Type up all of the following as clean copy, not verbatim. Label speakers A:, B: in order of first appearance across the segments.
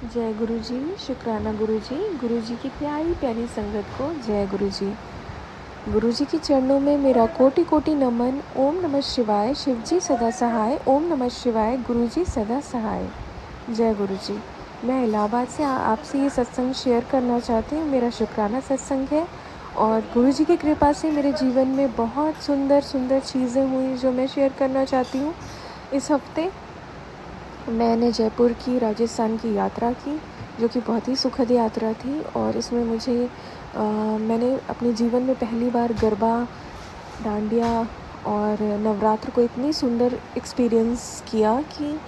A: जय गुरु जी, शुक्राना गुरु जी की प्यारी प्यारी संगत को जय गुरु जी। गुरु जी के चरणों में मेरा कोटि कोटि नमन। ओम नमः शिवाय, शिव जी सदा सहाय। ओम नमः शिवाय, गुरु जी सदा सहाय। जय गुरु जी। मैं इलाहाबाद से आपसे ये सत्संग शेयर करना चाहती हूँ। मेरा शुक्राना सत्संग है और गुरु जी की कृपा से मेरे जीवन में बहुत सुंदर सुंदर चीज़ें हुई जो मैं शेयर करना चाहती हूँ। इस हफ्ते मैंने जयपुर की, राजस्थान की यात्रा की, जो कि बहुत ही सुखद यात्रा थी। और इसमें मैंने अपने जीवन में पहली बार गरबा, डांडिया और नवरात्र को इतनी सुंदर एक्सपीरियंस किया कि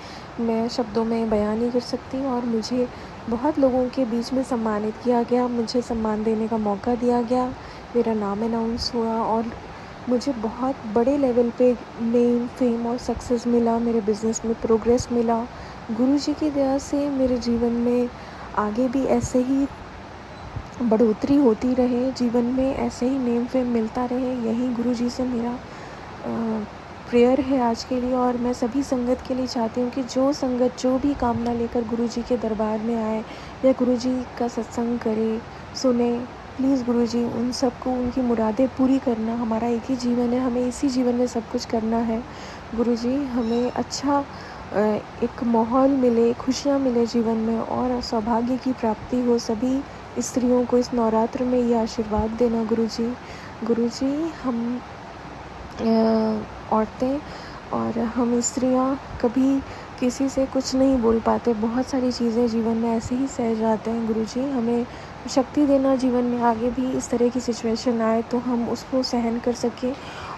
A: मैं शब्दों में बयान नहीं कर सकती। और मुझे बहुत लोगों के बीच में सम्मानित किया गया, मुझे सम्मान देने का मौका दिया गया, मेरा नाम अनाउंस हुआ और मुझे बहुत बड़े लेवल पे नेम, फेम और सक्सेस मिला। मेरे बिज़नेस में प्रोग्रेस मिला। गुरु जी की दया से मेरे जीवन में आगे भी ऐसे ही बढ़ोतरी होती रहे, जीवन में ऐसे ही नेम फेम मिलता रहे। यही गुरु जी से मेरा प्रेयर है आज के लिए। और मैं सभी संगत के लिए चाहती हूँ कि जो संगत जो भी कामना लेकर गुरु जी के दरबार में आए या गुरु जी का सत्संग करे, सुने, प्लीज़ गुरु जी उन सबको उनकी मुरादें पूरी करना। हमारा एक ही जीवन है, हमें इसी जीवन में सब कुछ करना है। गुरु जी हमें अच्छा एक माहौल मिले, खुशियाँ मिले जीवन में और सौभाग्य की प्राप्ति हो। सभी स्त्रियों को इस नवरात्र में ये आशीर्वाद देना गुरु जी। गुरु जी हम औरतें और हम स्त्रियां कभी किसी से कुछ नहीं बोल पाते, बहुत सारी चीज़ें जीवन में ऐसे ही सह जाते हैं। गुरुजी हमें शक्ति देना जीवन में आगे भी इस तरह की सिचुएशन आए तो हम उसको सहन कर सकें।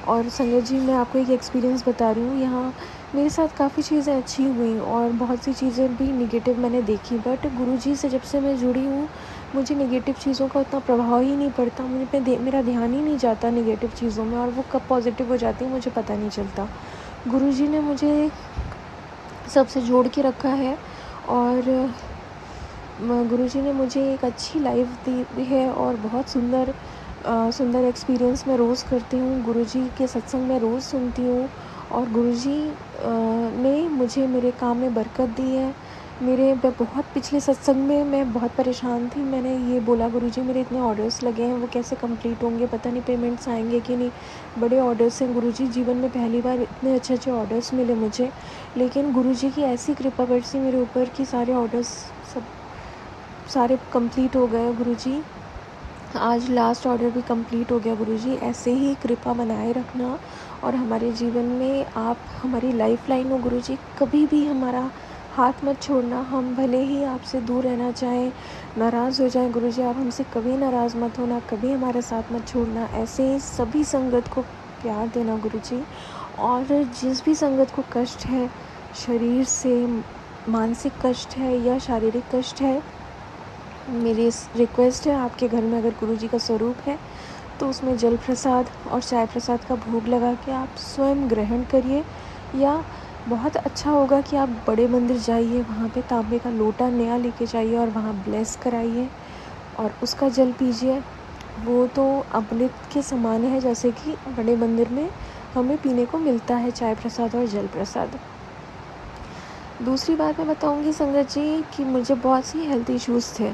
A: और संगत जी मैं आपको एक एक्सपीरियंस बता रही हूँ। यहाँ मेरे साथ काफ़ी चीज़ें अच्छी हुई और बहुत सी चीज़ें भी निगेटिव मैंने देखी, बट गुरुजी से जब से मैं जुड़ी हूँ मुझे नेगेटिव चीज़ों का उतना प्रभाव ही नहीं पड़ता। मेरा ध्यान ही नहीं जाता नेगेटिव चीज़ों में और वो कब पॉजिटिव हो जाती है मुझे पता नहीं चलता। गुरुजी ने मुझे सबसे जोड़ के रखा है और गुरुजी ने मुझे एक अच्छी लाइफ दी है और बहुत सुंदर एक्सपीरियंस मैं रोज़ करती हूँ। गुरुजी के सत्संग में रोज़ सुनती हूँ और गुरुजी ने मुझे मेरे काम में बरकत दी है। बहुत पिछले सत्संग में मैं बहुत परेशान थी। मैंने ये बोला गुरुजी मेरे इतने ऑर्डर्स लगे हैं, वो कैसे कंप्लीट होंगे, पता नहीं पेमेंट्स आएंगे कि नहीं। बड़े ऑर्डर्स हैं गुरुजी, जीवन में पहली बार इतने अच्छे ऑर्डर्स मिले मुझे। लेकिन गुरुजी की ऐसी कृपा बरसी मेरे ऊपर कि सारे ऑर्डर्स सारे कंप्लीट हो गए। गुरुजी आज लास्ट ऑर्डर भी कंप्लीट हो गया। गुरुजी ऐसे ही कृपा बनाए रखना और हमारे जीवन में आप हमारी लाइफ लाइन हो गुरुजी। कभी भी हमारा हाथ मत छोड़ना, हम भले ही आपसे दूर रहना चाहें, नाराज़ हो जाएं गुरुजी, आप हमसे कभी नाराज़ मत होना, कभी हमारे साथ मत छोड़ना। ऐसे ही सभी संगत को प्यार देना गुरुजी। और जिस भी संगत को कष्ट है, शरीर से मानसिक कष्ट है या शारीरिक कष्ट है, मेरी रिक्वेस्ट है आपके घर में अगर गुरुजी का स्वरूप है तो उसमें जल प्रसाद और चाय प्रसाद का भोग लगा के आप स्वयं ग्रहण करिए। या बहुत अच्छा होगा कि आप बड़े मंदिर जाइए, वहाँ पे तांबे का लोटा नया लेके जाइए और वहाँ ब्लेस कराइए और उसका जल पीजिए। वो तो अमृत के समान है, जैसे कि बड़े मंदिर में हमें पीने को मिलता है चाय प्रसाद और जल प्रसाद। दूसरी बात मैं बताऊंगी संगत जी कि मुझे बहुत सी हेल्थ इश्यूज़ थे।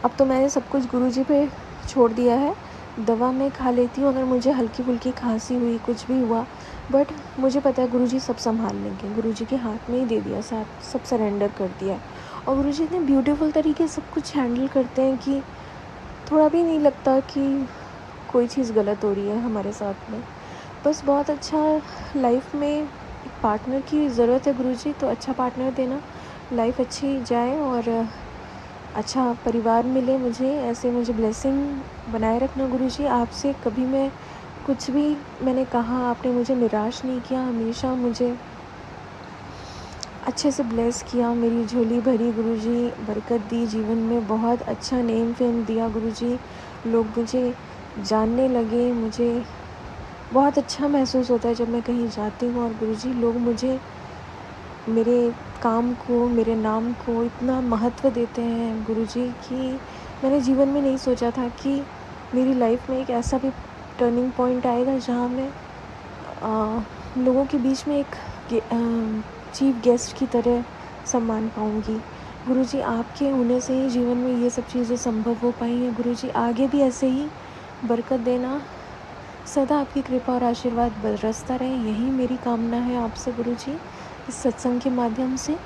A: अब तो मैंने सब कुछ गुरुजी पे छोड़ दिया है। दवा मैं खा लेती हूँ अगर मुझे हल्की फुल्की खांसी हुई, कुछ भी हुआ, बट मुझे पता है गुरुजी सब संभाल लेंगे। गुरुजी के हाथ में ही दे दिया, सब सरेंडर कर दिया है। और गुरुजी इतने ब्यूटीफुल तरीके से सब कुछ हैंडल करते हैं कि थोड़ा भी नहीं लगता कि कोई चीज़ गलत हो रही है हमारे साथ में। बस बहुत अच्छा, लाइफ में एक पार्टनर की ज़रूरत है गुरुजी, तो अच्छा पार्टनर देना, लाइफ अच्छी जाए और अच्छा परिवार मिले मुझे। ऐसे मुझे ब्लेसिंग बनाए रखना गुरुजी। आपसे कभी मैं कुछ भी मैंने कहा आपने मुझे निराश नहीं किया, हमेशा मुझे अच्छे से ब्लेस किया, मेरी झोली भरी गुरुजी, बरकत दी जीवन में, बहुत अच्छा नेम फेम दिया गुरुजी। लोग मुझे जानने लगे, मुझे बहुत अच्छा महसूस होता है जब मैं कहीं जाती हूँ और गुरुजी लोग मुझे, मेरे काम को, मेरे नाम को इतना महत्व देते हैं गुरुजी कि मैंने जीवन में नहीं सोचा था कि मेरी लाइफ में एक ऐसा भी टर्निंग पॉइंट आएगा जहाँ मैं लोगों के बीच में एक चीफ गेस्ट की तरह सम्मान पाऊँगी। गुरुजी आपके होने से ही जीवन में ये सब चीज़ें संभव हो पाई हैं। गुरुजी आगे भी ऐसे ही बरकत देना, सदा आपकी कृपा और आशीर्वाद बरसता रहे, यही मेरी कामना है आपसे गुरुजी, इस सत्संग के माध्यम से।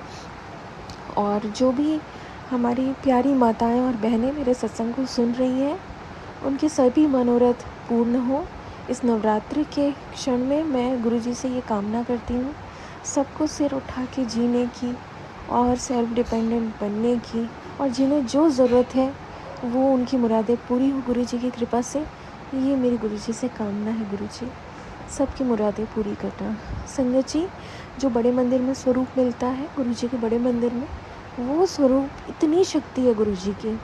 A: और जो भी हमारी प्यारी माताएं और बहनें मेरे सत्संग को सुन रही हैं, उनके सभी मनोरथ पूर्ण हो। इस नवरात्रि के क्षण में मैं गुरुजी से ये कामना करती हूँ, सबको सिर उठा के जीने की और सेल्फ डिपेंडेंट बनने की, और जिन्हें जो ज़रूरत है वो उनकी मुरादें पूरी हो गुरुजी की कृपा से। ये मेरी गुरुजी से कामना है गुरुजी, सबकी मुरादें पूरी करना। संगत जी, जो बड़े मंदिर में स्वरूप मिलता है गुरुजी के बड़े मंदिर में, वो स्वरूप इतनी शक्ति है गुरुजी के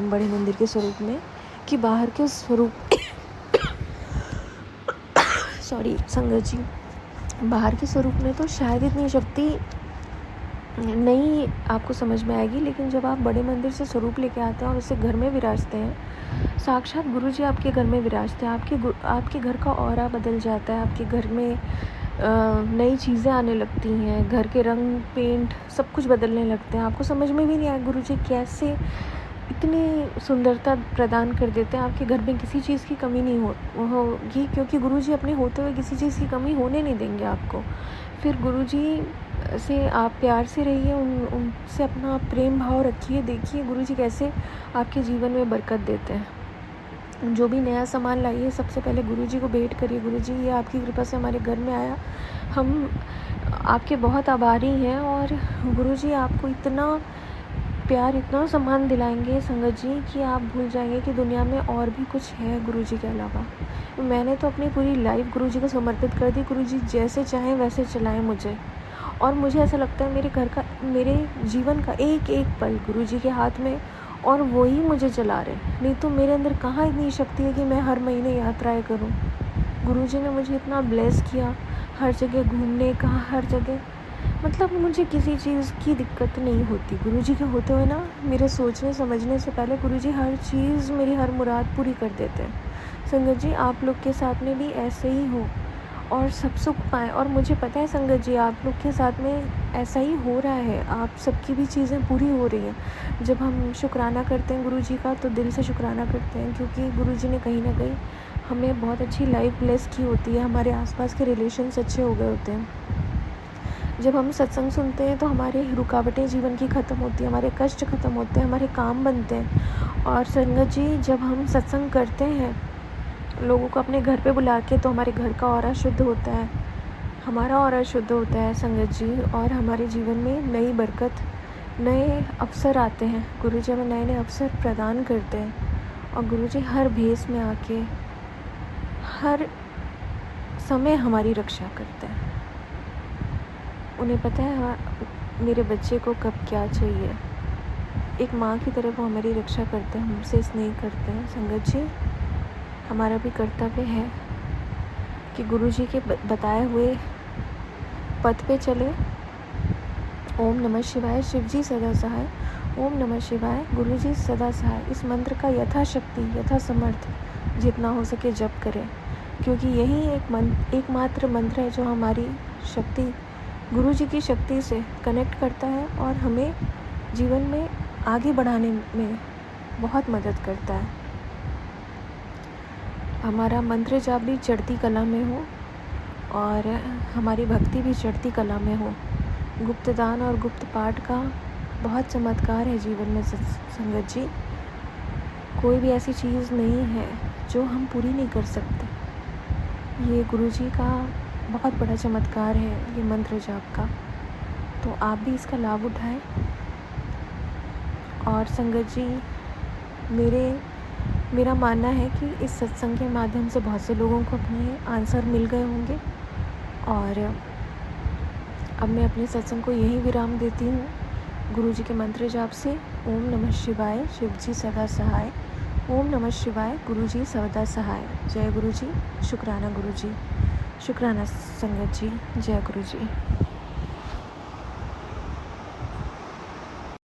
A: बड़े मंदिर के स्वरूप में कि बाहर के स्वरूप सॉरी संगत जी, बाहर के स्वरूप में तो शायद इतनी शक्ति नहीं आपको समझ में आएगी, लेकिन जब आप बड़े मंदिर से स्वरूप लेके आते हैं और उसे घर में विराजते हैं, साक्षात गुरुजी आपके घर में विराजते हैं, आपके घर का ऑरा बदल जाता है, आपके घर में नई चीज़ें आने लगती हैं, घर के रंग पेंट सब कुछ बदलने लगते हैं। आपको समझ में भी नहीं आया गुरुजी कैसे इतनी सुंदरता प्रदान कर देते हैं। आपके घर में किसी चीज़ की कमी नहीं होगी, क्योंकि गुरुजी अपने होते हुए किसी चीज़ की कमी होने नहीं देंगे आपको। फिर गुरुजी से आप प्यार से रहिए, उनसे अपना प्रेम भाव रखिए, देखिए गुरुजी कैसे आपके जीवन में बरकत देते हैं। जो भी नया सामान लाइए, सबसे पहले गुरुजी को भेंट करिए, गुरुजी ये आपकी कृपा से हमारे घर में आया, हम आपके बहुत आभारी हैं। और गुरुजी आपको इतना प्यार, इतना सम्मान दिलाएंगे संगत जी कि आप भूल जाएंगे कि दुनिया में और भी कुछ है गुरुजी के अलावा। मैंने तो अपनी पूरी लाइफ गुरुजी को समर्पित कर दी। गुरुजी जैसे चाहें वैसे चलाएं मुझे, और मुझे ऐसा लगता है मेरे जीवन का एक एक पल गुरुजी के हाथ में, और वो ही मुझे चला रहे। नहीं तो मेरे अंदर कहाँ इतनी शक्ति है कि मैं हर महीने यात्राएं करूं। गुरुजी ने मुझे इतना ब्लेस किया, हर जगह घूमने का, हर जगह, मतलब मुझे किसी चीज़ की दिक्कत नहीं होती। गुरुजी के होते हुए ना, मेरे सोचने समझने से पहले गुरुजी हर चीज़, मेरी हर मुराद पूरी कर देते हैं। संगत जी, आप लोग के साथ में भी ऐसे ही हो और सब सुख पाएँ। और मुझे पता है संगत जी, आप लोग के साथ में ऐसा ही हो रहा है, आप सबकी भी चीज़ें पूरी हो रही हैं। जब हम शुक्राना करते हैं गुरुजी का, तो दिल से शुक्राना करते हैं, क्योंकि गुरुजी ने कहीं ना कहीं हमें बहुत अच्छी लाइफ ब्लेस की होती है, हमारे आसपास के रिलेशन्स अच्छे हो गए होते हैं। जब हम सत्संग सुनते हैं तो हमारी रुकावटें जीवन की ख़त्म होती हैं, हमारे कष्ट ख़त्म होते हैं, हमारे काम बनते हैं। और संगत जी, जब हम सत्संग करते हैं लोगों को अपने घर पे बुला के, तो हमारे घर का ऑरा शुद्ध होता है, हमारा ऑरा शुद्ध होता है संगत जी, और हमारे जीवन में नई बरकत, नए अवसर आते हैं। गुरुजी हमें नए नए अवसर प्रदान करते हैं, और गुरुजी हर भेष में आके हर समय हमारी रक्षा करते हैं। उन्हें पता है मेरे बच्चे को कब क्या चाहिए। एक माँ की तरह वो हमारी रक्षा करते हैं, हमसे स्नेह करते हैं। संगत जी, हमारा भी कर्तव्य है कि गुरुजी के बताए हुए पथ पे चले। ओम नमः शिवाय, शिवजी सदा सहाय। ओम नमः शिवाय, गुरुजी सदा सहाय। इस मंत्र का यथाशक्ति, यथासमर्थ जितना हो सके जप करें, क्योंकि यही एकमात्र मंत्र है जो हमारी शक्ति, गुरुजी की शक्ति से कनेक्ट करता है और हमें जीवन में आगे बढ़ाने में बहुत मदद करता है। हमारा मंत्र जाप भी चढ़ती कला में हो, और हमारी भक्ति भी चढ़ती कला में हो। गुप्त दान और गुप्त पाठ का बहुत चमत्कार है जीवन में संगत जी। कोई भी ऐसी चीज़ नहीं है जो हम पूरी नहीं कर सकते। ये गुरुजी का बहुत बड़ा चमत्कार है, ये मंत्र जाप का। तो आप भी इसका लाभ उठाएं। और संगत जी, मेरा मानना है कि इस सत्संग के माध्यम से बहुत से लोगों को अपने आंसर मिल गए होंगे, और अब मैं अपने सत्संग को यही विराम देती हूँ गुरुजी के मंत्र जाप से। ओम नमः शिवाय, शिवजी सदा सहाय। ओम नमः शिवाय, गुरुजी सदा सहाय। जय गुरुजी, शुक्राना गुरुजी, शुक्राना संगत जी, जय गुरुजी।